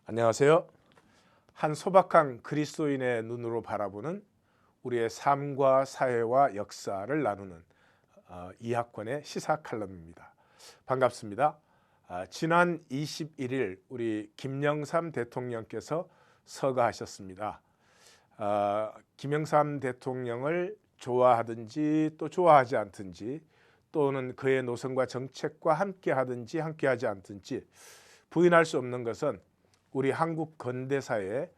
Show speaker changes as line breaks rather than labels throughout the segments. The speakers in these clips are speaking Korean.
안녕하세요. 한 소박한 그리스도인의 눈으로 바라보는 우리의 삶과 사회와 역사를 나누는 이학권의 시사 칼럼입니다. 반갑습니다. 지난 21일 우리 김영삼 대통령께서 서거하셨습니다. 김영삼 대통령을 좋아하든지 또 좋아하지 않든지 또는 그의 노선과 정책과 함께하든지 함께하지 않든지 부인할 수 없는 것은 우리 한국 근대사에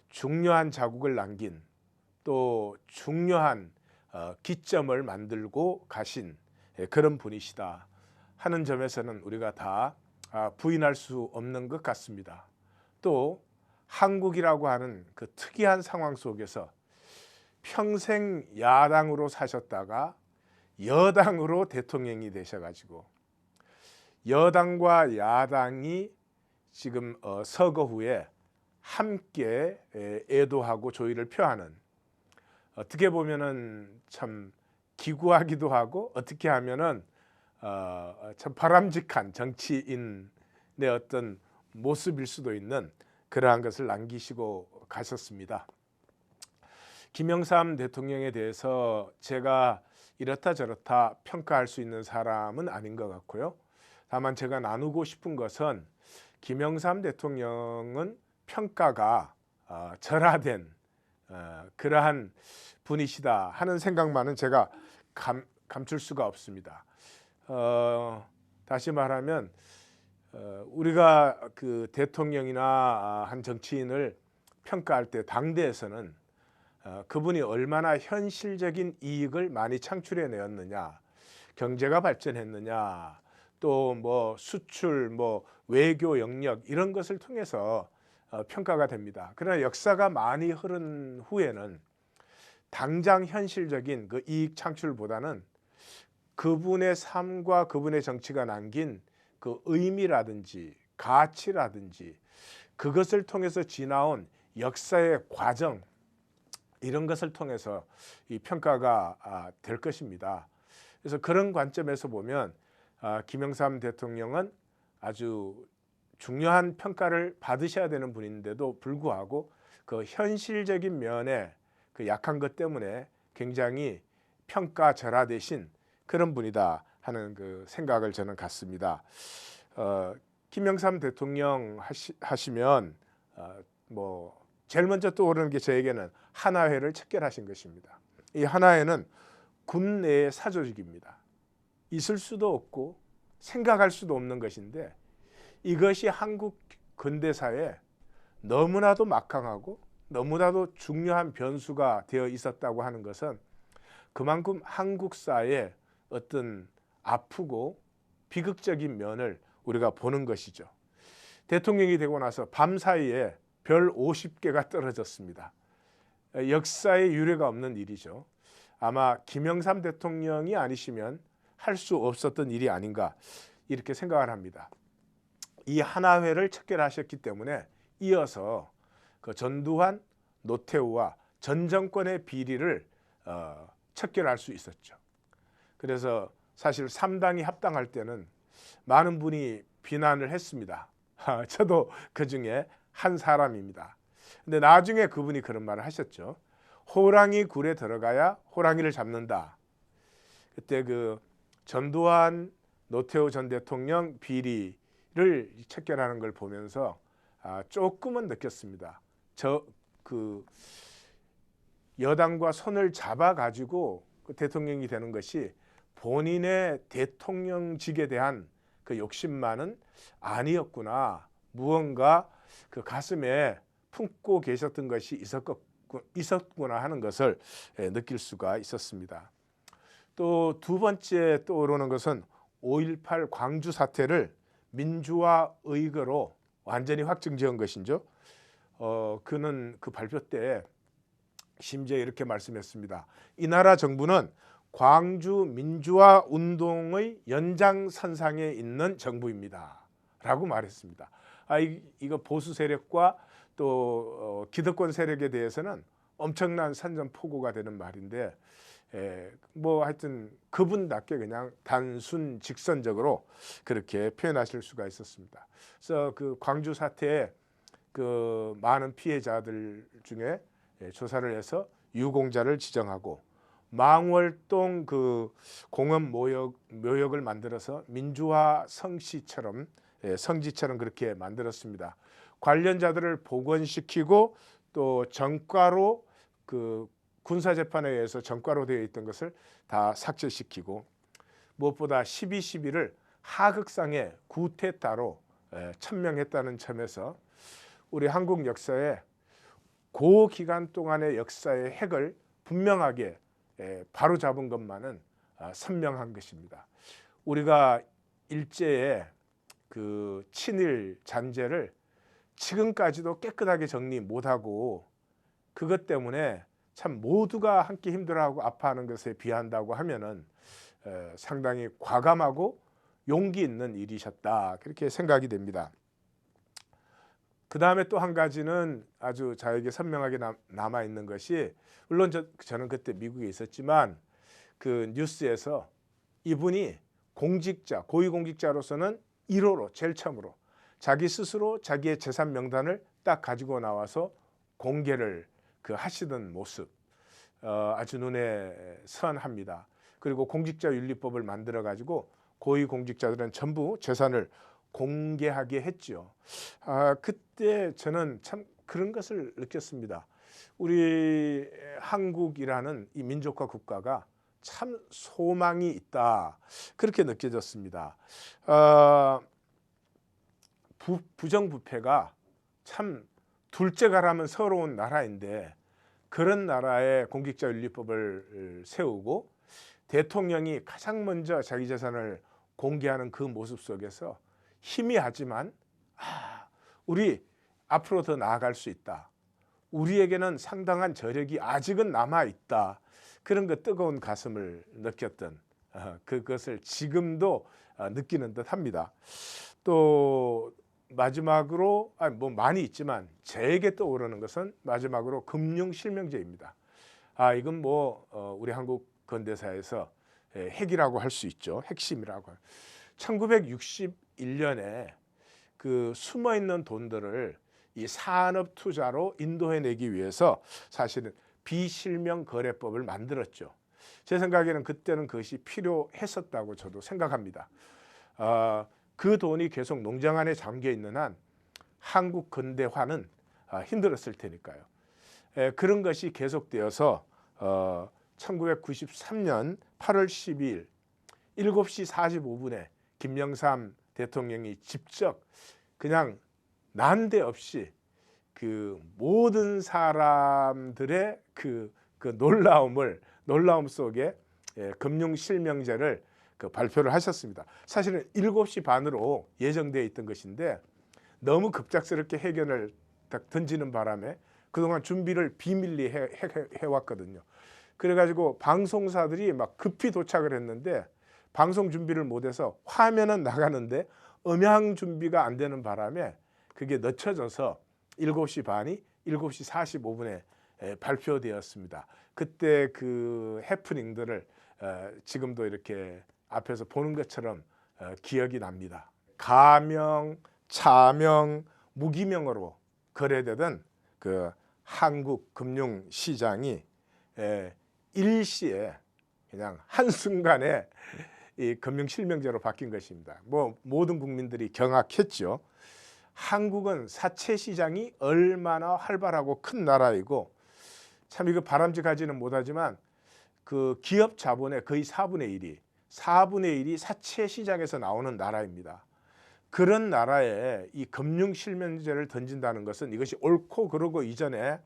중요한 자국을 남긴 또 중요한 기점을 만들고 가신 그런 분이시다 하는 점에서는 우리가 다 부인할 수 없는 것 같습니다. 또 한국이라고 하는 그 특이한 상황 속에서 평생 야당으로 사셨다가 여당으로 대통령이 되셔가지고 여당과 야당이 지금 서거 후에 함께 애도하고 조의를 표하는, 어떻게 보면은 참 기구하기도 하고 어떻게 하면은 참 바람직한 정치인의 어떤 모습일 수도 있는 그러한 것을 남기시고 가셨습니다. 김영삼 대통령에 대해서 제가 이렇다 저렇다 평가할 수 있는 사람은 아닌 것 같고요. 다만 제가 나누고 싶은 것은 김영삼 대통령은 평가가 절하된 그러한 분이시다 하는 생각만은 제가 감출 수가 없습니다. 다시 말하면 우리가 그 대통령이나 한 정치인을 평가할 때 당대에서는 그분이 얼마나 현실적인 이익을 많이 창출해내었느냐, 경제가 발전했느냐, 또 뭐 수출, 뭐 외교 영역 이런 것을 통해서 평가가 됩니다. 그러나 역사가 많이 흐른 후에는 당장 현실적인 그 이익 창출보다는 그분의 삶과 그분의 정치가 남긴 그 의미라든지 가치라든지 그것을 통해서 지나온 역사의 과정, 이런 것을 통해서 이 평가가 될 것입니다. 그래서 그런 관점에서 보면 김영삼 대통령은 아주 중요한 평가를 받으셔야 되는 분인데도 불구하고 그 현실적인 면에 그 약한 것 때문에 굉장히 평가절하되신 그런 분이다 하는 그 생각을 저는 갖습니다. 김영삼 대통령 하시면 뭐 제일 먼저 떠오르는 게 저에게는 한화회를 척결하신 것입니다. 이 한화회는 국내의 사조직입니다. 있을 수도 없고 생각할 수도 없는 것인데 이것이 한국 근대사에 너무나도 막강하고 너무나도 중요한 변수가 되어 있었다고 하는 것은 그만큼 한국사의 어떤 아프고 비극적인 면을 우리가 보는 것이죠. 대통령이 되고 나서 밤사이에 별 50개가 떨어졌습니다. 역사에 유례가 없는 일이죠. 아마 김영삼 대통령이 아니시면 할 수 없었던 일이 아닌가 이렇게 생각을 합니다. 이 한화회를 척결하셨기 때문에 이어서 그 전두환, 노태우와 전 정권의 비리를 척결할 수 있었죠. 그래서 사실 3당이 합당할 때는 많은 분이 비난을 했습니다. 저도 그 중에 한 사람입니다. 근데 나중에 그분이 그런 말을 하셨죠. 호랑이 굴에 들어가야 호랑이를 잡는다. 그때 그 전두환, 노태우 전 대통령 비리를 척결하는 걸 보면서 조금은 느꼈습니다. 그 여당과 손을 잡아가지고 그 대통령이 되는 것이 본인의 대통령직에 대한 그 욕심만은 아니었구나. 무언가 그 가슴에 품고 계셨던 것이 있었구나 하는 것을 느낄 수가 있었습니다. 또 두 번째 떠오르는 것은 5.18 광주 사태를 민주화 의거로 완전히 확정지은 것이죠. 그는 그 발표 때 심지어 이렇게 말씀했습니다. 이 나라 정부는 광주 민주화 운동의 연장선상에 있는 정부입니다. 라고 말했습니다. 이거 보수 세력과 또 기득권 세력에 대해서는 엄청난 선전포고가 되는 말인데 뭐 하여튼 그분답게 그냥 단순 직선적으로 그렇게 표현하실 수가 있었습니다. 그래서 그 광주 사태에 그 많은 피해자들 중에 조사를 해서 유공자를 지정하고 망월동 그 공업 묘역을 만들어서 민주화 성시처럼 성지처럼 그렇게 만들었습니다. 관련자들을 복원시키고 또 전과로 그 군사재판에 의해서 전과로 되어 있던 것을 다 삭제시키고 무엇보다 12.12를 하극상의 구테타로 천명했다는 점에서 우리 한국 역사에 그 기간 동안의 역사의 핵을 분명하게 바로잡은 것만은 선명한 것입니다. 우리가 일제의 그 친일 잔재를 지금까지도 깨끗하게 정리 못하고 그것 때문에 참 모두가 함께 힘들어하고 아파하는 것에 비한다고 하면은 상당히 과감하고 용기 있는 일이셨다 그렇게 생각이 됩니다. 그 다음에 또 한 가지는 아주 저에게 선명하게 남아 있는 것이 물론 저는 그때 미국에 있었지만 그 뉴스에서 이분이 공직자 고위공직자로서는 1호로 제일 처음으로 자기 스스로 자기의 재산 명단을 딱 가지고 나와서 공개를 그 하시던 모습 아주 눈에 선합니다. 그리고 공직자윤리법을 만들어 가지고 고위공직자들은 전부 재산을 공개하게 했죠. 그때 저는 참 그런 것을 느꼈습니다. 우리 한국이라는 이 민족과 국가가 참 소망이 있다 그렇게 느껴졌습니다. 부정부패가 참 둘째가라면 서러운 나라인데 그런 나라에 공직자윤리법을 세우고 대통령이 가장 먼저 자기 재산을 공개하는 그 모습 속에서 희미하지만 우리 앞으로 더 나아갈 수 있다. 우리에게는 상당한 저력이 아직은 남아있다. 그런 그 뜨거운 가슴을 느꼈던 그것을 지금도 느끼는 듯합니다. 또 마지막으로 뭐 많이 있지만 제게 떠오르는 것은 마지막으로 금융실명제입니다. 이건 뭐 우리 한국 근대사에서 핵이라고 할 수 있죠. 핵심이라고. 1961년에 그 숨어있는 돈들을 이 산업 투자로 인도해내기 위해서 사실은 비실명거래법을 만들었죠. 제 생각에는 그때는 그것이 필요했었다고 저도 생각합니다. 그 돈이 계속 농장 안에 잠겨 있는 한 한국 근대화는 힘들었을 테니까요. 그런 것이 계속되어서 1993년 8월 12일 7시 45분에 김영삼 대통령이 직접 그냥 난데없이 그 모든 사람들의 그 놀라움 속에 금융실명제를 발표를 하셨습니다. 사실은 7시 반으로 예정되어 있던 것인데 너무 급작스럽게 해견을 딱 던지는 바람에 그동안 준비를 비밀리 해왔거든요. 그래가지고 방송사들이 막 급히 도착을 했는데 방송 준비를 못해서 화면은 나가는데 음향 준비가 안 되는 바람에 그게 늦춰져서 7시 반이 7시 45분에 발표되었습니다. 그때 그 해프닝들을 지금도 이렇게 앞에서 보는 것처럼 기억이 납니다. 가명, 차명, 무기명으로 거래되던 그 한국 금융시장이 일시에 그냥 한순간에 이 금융실명제로 바뀐 것입니다. 뭐 모든 국민들이 경악했죠. 한국은 사채 시장이 얼마나 활발하고 큰 나라이고 참 이거 바람직하지는 못하지만 그 기업 자본의 거의 4분의 1이 사채 시장에서 나오는 나라입니다. 그런 나라에 이 금융실명제를 던진다는 것은 이것이 옳고 그르고 이전에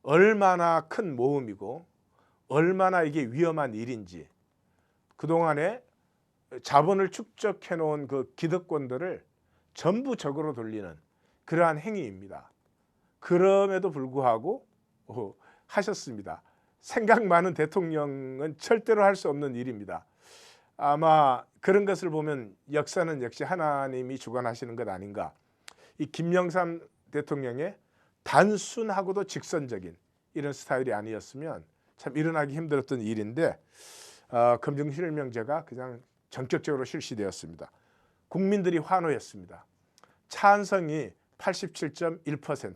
얼마나 큰 모험이고 얼마나 이게 위험한 일인지 그동안에 자본을 축적해 놓은 그 기득권들을 전부 적으로 돌리는 그러한 행위입니다. 그럼에도 불구하고 하셨습니다. 생각 많은 대통령은 절대로 할 수 없는 일입니다. 아마 그런 것을 보면 역사는 역시 하나님이 주관하시는 것 아닌가. 이 김영삼 대통령의 단순하고도 직선적인 이런 스타일이 아니었으면 참 일어나기 힘들었던 일인데 금융실명제가 그냥 전격적으로 실시되었습니다. 국민들이 환호했습니다. 찬성이 87.1%,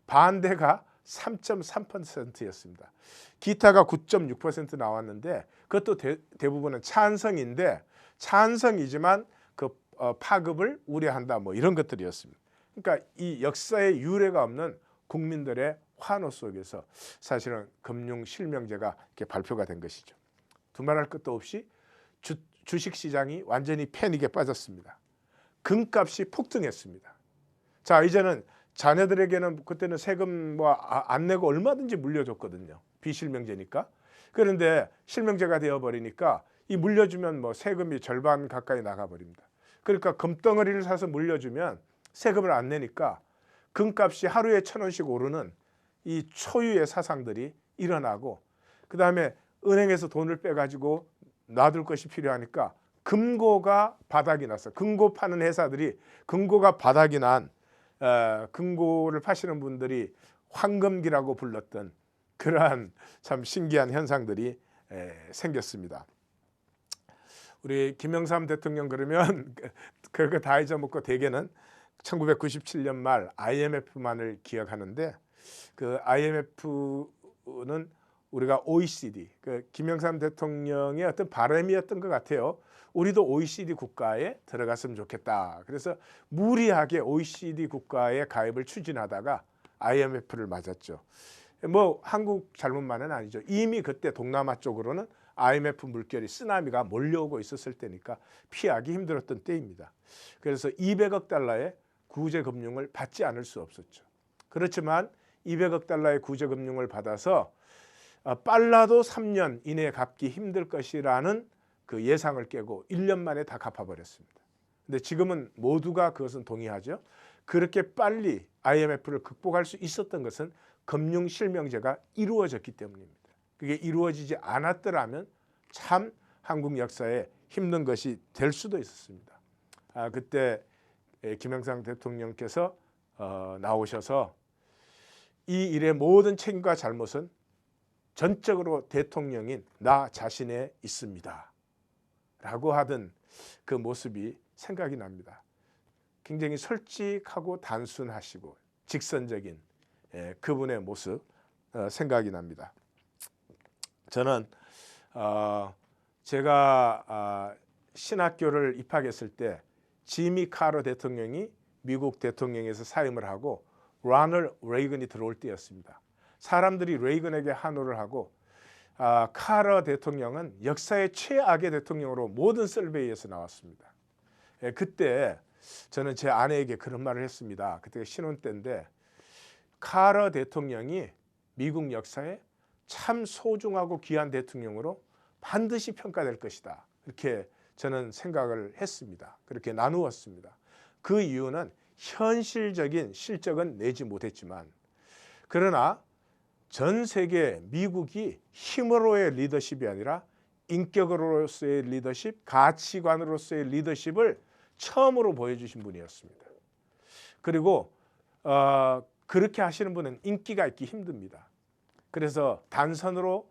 반대가 3.3%였습니다. 기타가 9.6% 나왔는데 그것도 대부분은 찬성인데 찬성이지만 그 파급을 우려한다 뭐 이런 것들이었습니다. 그러니까 이 역사의 유례가 없는 국민들의 환호 속에서 사실은 금융실명제가 이렇게 발표가 된 것이죠. 두말할 것도 없이 주식시장이 완전히 패닉에 빠졌습니다. 금값이 폭등했습니다. 자, 이제는 자녀들에게는 그때는 세금 뭐 안 내고 얼마든지 물려줬거든요. 비실명제니까. 그런데 실명제가 되어버리니까 이 물려주면 뭐 세금이 절반 가까이 나가버립니다. 그러니까 금덩어리를 사서 물려주면 세금을 안 내니까 금값이 하루에 1,000원씩 오르는 이 초유의 사상들이 일어나고, 그 다음에 은행에서 돈을 빼가지고 놔둘 것이 필요하니까 금고가 바닥이 났어. 금고 파는 회사들이 금고가 바닥이 난 금고를 파시는 분들이 황금기라고 불렀던 그러한 참 신기한 현상들이 생겼습니다. 우리 김영삼 대통령 그러면 그거 다 잊어먹고 대개는 1997년 말 IMF만을 기억하는데, 그 IMF는 우리가 OECD, 그 김영삼 대통령의 어떤 바람이었던 것 같아요. 우리도 OECD 국가에 들어갔으면 좋겠다. 그래서 무리하게 OECD 국가에 가입을 추진하다가 IMF를 맞았죠. 뭐 한국 잘못만은 아니죠. 이미 그때 동남아 쪽으로는 IMF 물결이 쓰나미가 몰려오고 있었을 때니까 피하기 힘들었던 때입니다. 그래서 200억 달러의 구제금융을 받지 않을 수 없었죠. 그렇지만 200억 달러의 구제금융을 받아서 빨라도 3년 이내에 갚기 힘들 것이라는 그 예상을 깨고 1년 만에 다 갚아버렸습니다. 근데 지금은 모두가 그것은 동의하죠. 그렇게 빨리 IMF를 극복할 수 있었던 것은 금융실명제가 이루어졌기 때문입니다. 그게 이루어지지 않았더라면 참 한국 역사에 힘든 것이 될 수도 있었습니다. 그때 김영삼 대통령께서 나오셔서 이 일의 모든 책임과 잘못은 전적으로 대통령인 나 자신에 있습니다 라고 하던 그 모습이 생각이 납니다. 굉장히 솔직하고 단순하시고 직선적인 그분의 모습 생각이 납니다. 저는 제가 신학교를 입학했을 때 지미 카터 대통령이 미국 대통령에서 사임을 하고 로널드 레이건이 들어올 때였습니다. 사람들이 레이건에게 환호를 하고 카터 대통령은 역사의 최악의 대통령으로 모든 설베이에서 나왔습니다. 그때 저는 제 아내에게 그런 말을 했습니다. 그때가 신혼 때인데 카터 대통령이 미국 역사에 참 소중하고 귀한 대통령으로 반드시 평가될 것이다. 이렇게 저는 생각을 했습니다. 그렇게 나누었습니다. 그 이유는 현실적인 실적은 내지 못했지만, 그러나 전 세계 미국이 힘으로의 리더십이 아니라 인격으로서의 리더십, 가치관으로서의 리더십을 처음으로 보여주신 분이었습니다. 그리고 그렇게 하시는 분은 인기가 있기 힘듭니다. 그래서 단선으로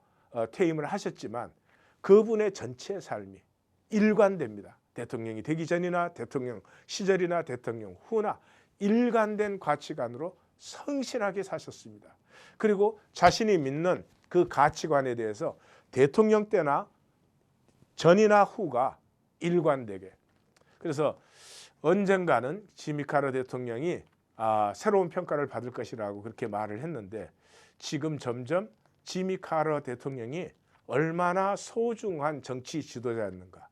퇴임을 하셨지만 그분의 전체 삶이 일관됩니다. 대통령이 되기 전이나 대통령 시절이나 대통령 후나 일관된 가치관으로 성실하게 사셨습니다. 그리고 자신이 믿는 그 가치관에 대해서 대통령 때나 전이나 후가 일관되게. 그래서 언젠가는 지미 카터 대통령이 새로운 평가를 받을 것이라고 그렇게 말을 했는데, 지금 점점 지미 카터 대통령이 얼마나 소중한 정치 지도자였는가,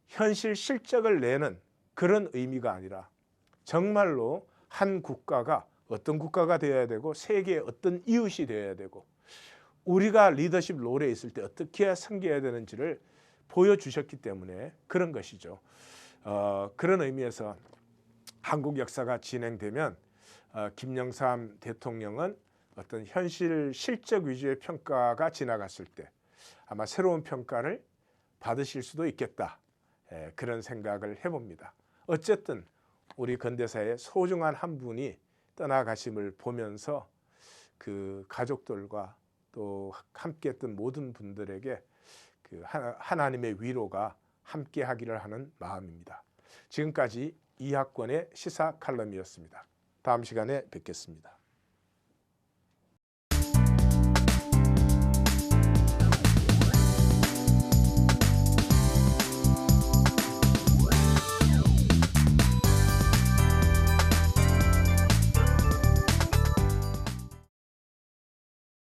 현실 실적을 내는 그런 의미가 아니라 정말로 한 국가가 어떤 국가가 되어야 되고 세계의 어떤 이웃이 되어야 되고 우리가 리더십 롤에 있을 때 어떻게 섬겨야 되는지를 보여주셨기 때문에 그런 것이죠. 그런 의미에서 한국 역사가 진행되면 김영삼 대통령은 어떤 현실 실적 위주의 평가가 지나갔을 때 아마 새로운 평가를 받으실 수도 있겠다. 그런 생각을 해봅니다. 어쨌든 우리 근대사의 소중한 한 분이 떠나가심을 보면서 그 가족들과 또 함께했던 모든 분들에게 그 하나님의 위로가 함께하기를 하는 마음입니다. 지금까지 이학권의 시사 칼럼이었습니다. 다음 시간에 뵙겠습니다.